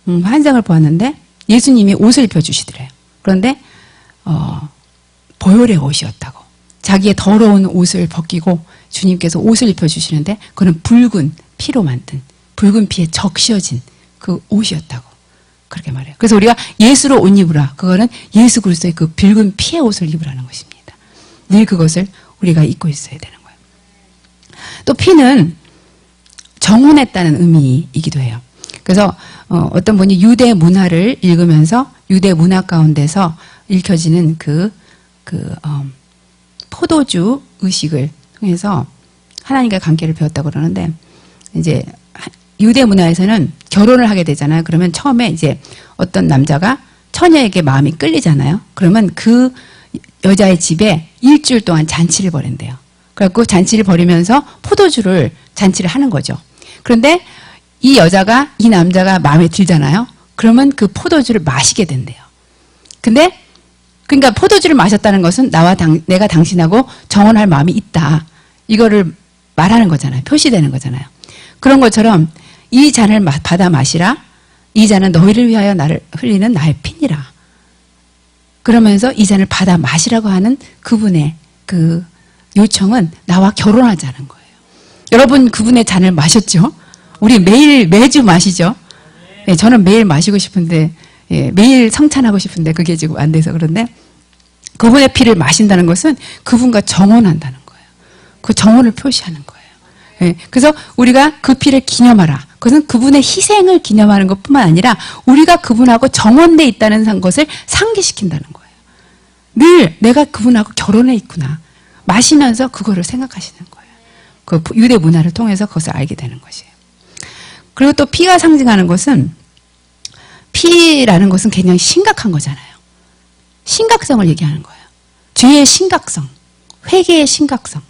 환상을 보았는데 예수님이 옷을 입혀주시더래요. 그런데 보혈의 옷이었다고. 자기의 더러운 옷을 벗기고 주님께서 옷을 입혀주시는데 그건 붉은 피로 만든 붉은 피에 적셔진 그 옷이었다고 그렇게 말해요. 그래서 우리가 예수로 옷 입으라. 그거는 예수 그리스도의 그 붉은 피의 옷을 입으라는 것입니다. 늘 그것을 우리가 입고 있어야 되는 거예요. 또 피는 정혼했다는 의미이기도 해요. 그래서 어떤 분이 유대 문화를 읽으면서 유대 문화 가운데서 읽혀지는 포도주 의식을 통해서 하나님과 관계를 배웠다고 그러는데, 이제 유대 문화에서는 결혼을 하게 되잖아요. 그러면 처음에 이제 어떤 남자가 처녀에게 마음이 끌리잖아요. 그러면 그 여자의 집에 일주일 동안 잔치를 벌인대요. 그래갖고 잔치를 벌이면서 포도주를 잔치를 하는 거죠. 그런데 이 여자가 이 남자가 마음에 들잖아요. 그러면 그 포도주를 마시게 된대요. 근데 그러니까 포도주를 마셨다는 것은 내가 당신하고 정혼할 마음이 있다. 이거를 말하는 거잖아요. 표시되는 거잖아요. 그런 것처럼 이 잔을 받아 마시라. 이 잔은 너희를 위하여 나를 흘리는 나의 피니라. 그러면서 이 잔을 받아 마시라고 하는 그분의 그 요청은 나와 결혼하자는 거예요. 여러분 그분의 잔을 마셨죠? 우리 매주 마시죠? 예, 저는 매일 마시고 싶은데, 예, 매일 성찬하고 싶은데 그게 지금 안 돼서 그런데 그분의 피를 마신다는 것은 그분과 정혼한다는 거예요. 그 정혼을 표시하는 거예요. 예, 그래서 우리가 그 피를 기념하라. 그것은 그분의 희생을 기념하는 것뿐만 아니라 우리가 그분하고 정혼돼 있다는 것을 상기시킨다는 거예요. 늘 내가 그분하고 결혼해 있구나. 마시면서 그거를 생각하시는 거예요. 그 유대 문화를 통해서 그것을 알게 되는 것이에요. 그리고 또 피가 상징하는 것은, 피라는 것은 굉장히 심각한 거잖아요. 심각성을 얘기하는 거예요. 죄의 심각성, 회개의 심각성.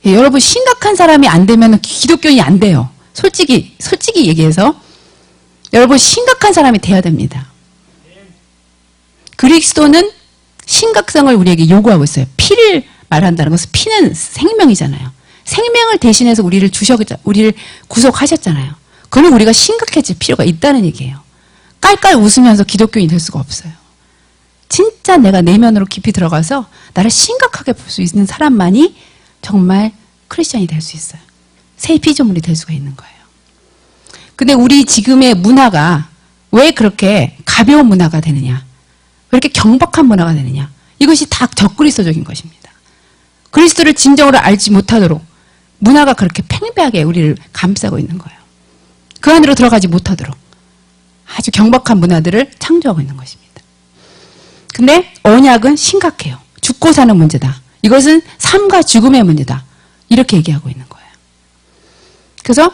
예, 여러분 심각한 사람이 안 되면 기독교인이 안 돼요. 솔직히 얘기해서 여러분 심각한 사람이 돼야 됩니다. 그리스도는 심각성을 우리에게 요구하고 있어요. 피를 말한다는 것은 피는 생명이잖아요. 생명을 대신해서 우리를 구속하셨잖아요. 그러면 우리가 심각해질 필요가 있다는 얘기예요. 깔깔 웃으면서 기독교인이 될 수가 없어요. 진짜 내가 내면으로 깊이 들어가서 나를 심각하게 볼 수 있는 사람만이 정말 크리스천이 될 수 있어요. 새 피조물이 될 수가 있는 거예요. 근데 우리 지금의 문화가 왜 그렇게 가벼운 문화가 되느냐? 왜 이렇게 경박한 문화가 되느냐? 이것이 다 적그리스도적인 것입니다. 그리스도를 진정으로 알지 못하도록 문화가 그렇게 팽배하게 우리를 감싸고 있는 거예요. 그 안으로 들어가지 못하도록 아주 경박한 문화들을 창조하고 있는 것입니다. 근데 언약은 심각해요. 죽고 사는 문제다. 이것은 삶과 죽음의 문제다. 이렇게 얘기하고 있는 거예요. 그래서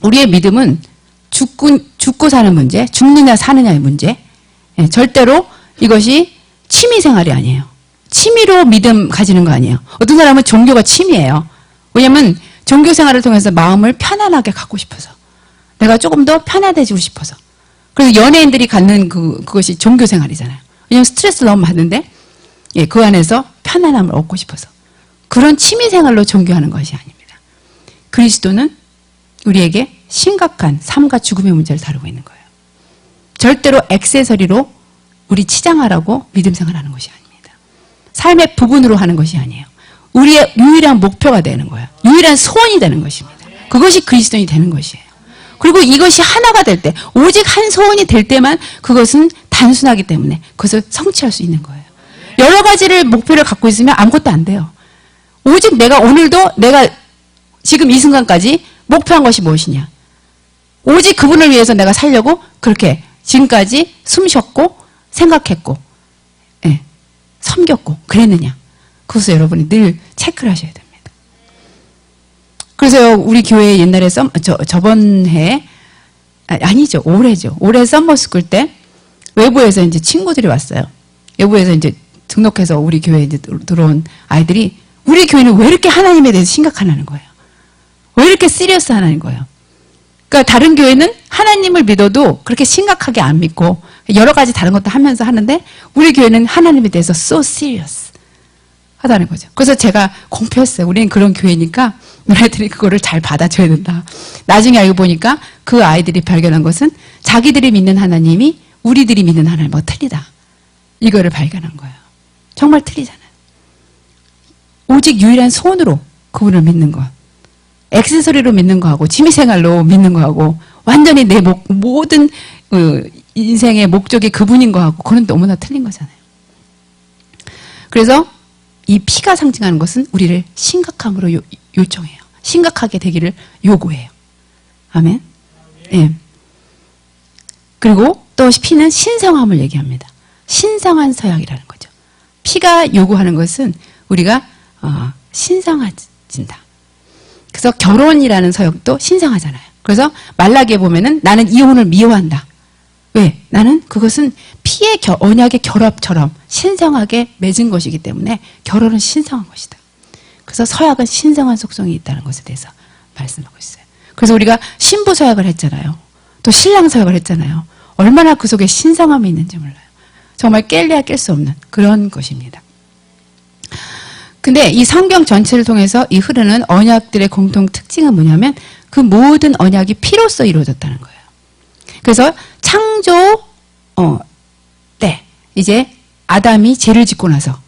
우리의 믿음은 죽고 사는 문제, 죽느냐 사느냐의 문제, 절대로 이것이 취미생활이 아니에요. 취미로 믿음 가지는 거 아니에요. 어떤 사람은 종교가 취미예요. 왜냐하면 종교생활을 통해서 마음을 편안하게 갖고 싶어서, 내가 조금 더 편안해지고 싶어서. 그래서 연예인들이 갖는 그것이 종교생활이잖아요. 왜냐하면 스트레스를 너무 받는데, 예, 그 안에서 편안함을 얻고 싶어서. 그런 취미생활로 종교하는 것이 아닙니다. 그리스도는 우리에게 심각한 삶과 죽음의 문제를 다루고 있는 거예요. 절대로 액세서리로 우리 치장하라고 믿음 생활하는 것이 아닙니다. 삶의 부분으로 하는 것이 아니에요. 우리의 유일한 목표가 되는 거예요. 유일한 소원이 되는 것입니다. 그것이 그리스도인이 되는 것이에요. 그리고 이것이 하나가 될 때, 오직 한 소원이 될 때만 그것은 단순하기 때문에 그것을 성취할 수 있는 거예요. 여러 가지를 목표를 갖고 있으면 아무것도 안 돼요. 오직 내가 지금 이 순간까지 목표한 것이 무엇이냐. 오직 그분을 위해서 내가 살려고 그렇게 지금까지 숨 쉬었고 생각했고, 예, 섬겼고 그랬느냐. 그것을 여러분이 늘 체크를 하셔야 됩니다. 그래서 우리 교회 옛날에 저번 해, 아니죠, 올해죠. 올해 썸머스쿨 때 외부에서 이제 친구들이 왔어요. 외부에서 이제 등록해서 우리 교회에 이제 들어온 아이들이 우리 교회는 왜 이렇게 하나님에 대해서 심각하냐는 거예요. 왜 이렇게 시리어스하냐는 거예요. 그러니까 다른 교회는 하나님을 믿어도 그렇게 심각하게 안 믿고 여러 가지 다른 것도 하면서 하는데 우리 교회는 하나님에 대해서 so serious. 하다는 거죠. 그래서 제가 공표했어요. 우리는 그런 교회니까 너네들이 그거를 잘 받아줘야 된다. 나중에 알고 보니까 그 아이들이 발견한 것은 자기들이 믿는 하나님이 우리들이 믿는 하나님과 틀리다. 이거를 발견한 거예요. 정말 틀리잖아요. 오직 유일한 손으로 그분을 믿는 것. 액세서리로 믿는 거하고 취미생활로 믿는 거하고 완전히 내 모든 인생의 목적이 그분인 거하고 그건 너무나 틀린 거잖아요. 그래서 이 피가 상징하는 것은 우리를 심각함으로 요청해요. 심각하게 되기를 요구해요. 아멘. 예. 그리고 또 피는 신성함을 얘기합니다. 신성한 서약이라는 거죠. 피가 요구하는 것은 우리가 신성해진다. 그래서 결혼이라는 서약도 신성하잖아요. 그래서 말라기에 보면은 나는 이혼을 미워한다. 왜? 나는 그것은 피의 언약의 결합처럼 신성하게 맺은 것이기 때문에 결혼은 신성한 것이다. 그래서 서약은 신성한 속성이 있다는 것에 대해서 말씀하고 있어요. 그래서 우리가 신부 서약을 했잖아요. 또 신랑 서약을 했잖아요. 얼마나 그 속에 신성함이 있는지 몰라요. 정말 깰래야 깰 수 없는 그런 것입니다. 근데 이 성경 전체를 통해서 이 흐르는 언약들의 공통 특징은 뭐냐면 그 모든 언약이 피로써 이루어졌다는 거예요. 그래서 창조 때 이제 아담이 죄를 짓고 나서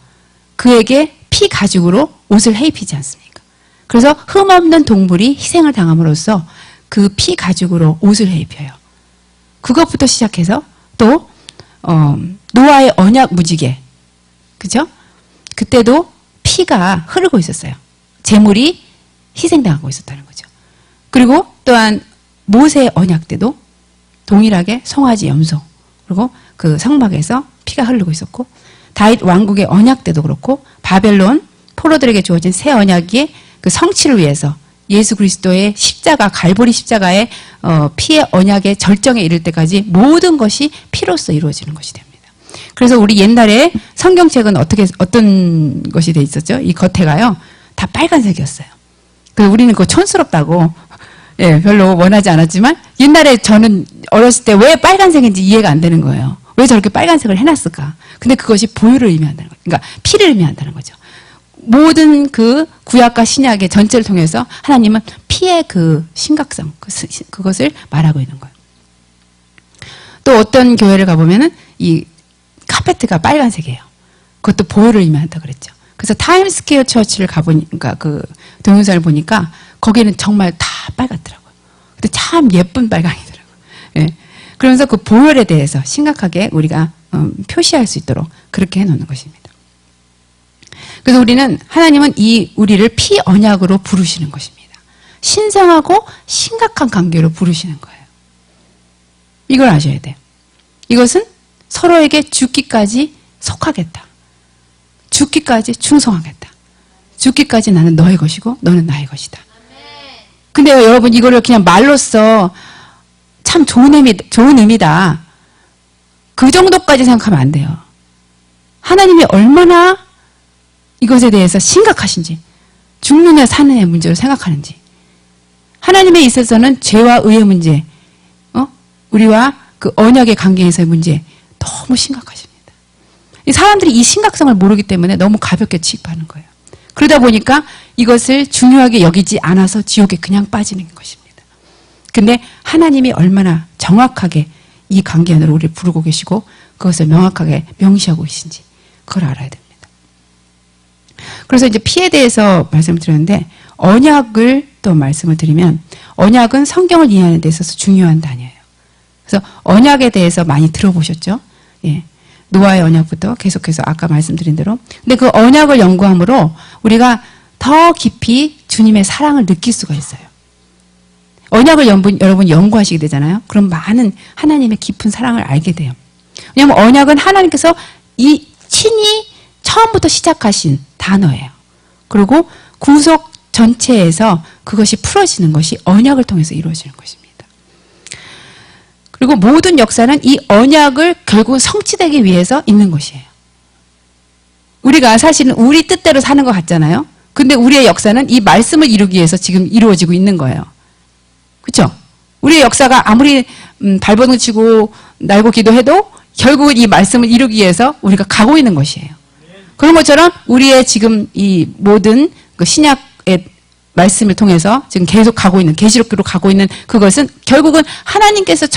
그에게 피 가죽으로 옷을 해입히지 않습니까? 그래서 흠없는 동물이 희생을 당함으로써 그 피 가죽으로 옷을 해입혀요. 그것부터 시작해서 또 노아의 언약 무지개, 그죠? 그때도 피가 흐르고 있었어요. 제물이 희생당하고 있었다는 거죠. 그리고 또한 모세의 언약 때도 동일하게 송아지 염소 그리고 그 성막에서 피가 흐르고 있었고 다윗 왕국의 언약 때도 그렇고 바벨론 포로들에게 주어진 새 언약의 그 성취를 위해서 예수 그리스도의 십자가 갈보리 십자가의 피의 언약의 절정에 이를 때까지 모든 것이 피로써 이루어지는 것이 됩니다. 그래서 우리 옛날에 성경책은 어떤 것이 돼 있었죠? 이 겉에가요 다 빨간색이었어요. 그래서 우리는 그거 촌스럽다고 예, 별로 원하지 않았지만 옛날에 저는 어렸을 때 왜 빨간색인지 이해가 안 되는 거예요. 왜 저렇게 빨간색을 해놨을까? 근데 그것이 보혈을 의미한다는 거예요. 그러니까 피를 의미한다는 거죠. 모든 그 구약과 신약의 전체를 통해서 하나님은 피의 그 심각성, 그것을 말하고 있는 거예요. 또 어떤 교회를 가보면은 이 카페트가 빨간색이에요. 그것도 보혈을 의미한다 그랬죠. 그래서 타임스퀘어 처치를 가보니까 그 동영상을 보니까 거기는 정말 다 빨갛더라고요. 근데 참 예쁜 빨강이더라고요. 예. 그러면서 그 보혈에 대해서 심각하게 우리가 표시할 수 있도록 그렇게 해놓는 것입니다. 그래서 하나님은 우리를 피 언약으로 부르시는 것입니다. 신성하고 심각한 관계로 부르시는 거예요. 이걸 아셔야 돼요. 이것은 서로에게 죽기까지 속하겠다. 죽기까지 충성하겠다. 죽기까지 나는 너의 것이고 너는 나의 것이다. 근데 여러분 이거를 그냥 말로써 참 좋은 의미다. 그 정도까지 생각하면 안 돼요. 하나님이 얼마나 이것에 대해서 심각하신지, 죽느냐 사느냐의 문제로 생각하는지, 하나님에 있어서는 죄와 의의 문제, 우리와 그 언약의 관계에서의 문제 너무 심각하십니다. 이 사람들이 이 심각성을 모르기 때문에 너무 가볍게 취급하는 거예요. 그러다 보니까 이것을 중요하게 여기지 않아서 지옥에 그냥 빠지는 것입니다. 근데 하나님이 얼마나 정확하게 이 관계 안으로 우리를 부르고 계시고 그것을 명확하게 명시하고 계신지 그걸 알아야 됩니다. 그래서 이제 피에 대해서 말씀을 드렸는데 언약을 또 말씀을 드리면 언약은 성경을 이해하는 데 있어서 중요한 단어예요. 그래서 언약에 대해서 많이 들어보셨죠? 예. 노아의 언약부터 계속해서 아까 말씀드린 대로. 근데 그 언약을 연구함으로 우리가 더 깊이 주님의 사랑을 느낄 수가 있어요. 언약을 여러분 연구하시게 되잖아요. 그럼 많은 하나님의 깊은 사랑을 알게 돼요. 왜냐하면 언약은 하나님께서 친히 처음부터 시작하신 단어예요. 그리고 구속 전체에서 그것이 풀어지는 것이 언약을 통해서 이루어지는 것입니다. 그리고 모든 역사는 이 언약을 결국 성취되기 위해서 있는 것이에요. 우리가 사실은 우리 뜻대로 사는 것 같잖아요. 근데 우리의 역사는 이 말씀을 이루기 위해서 지금 이루어지고 있는 거예요. 그렇죠? 우리의 역사가 아무리 발버둥 치고 날고 기도해도 결국은 이 말씀을 이루기 위해서 우리가 가고 있는 것이에요. 그런 것처럼 우리의 지금 이 모든 그 신약의 말씀을 통해서 지금 계속 가고 있는 계시록으로 가고 있는 그것은 결국은 하나님께서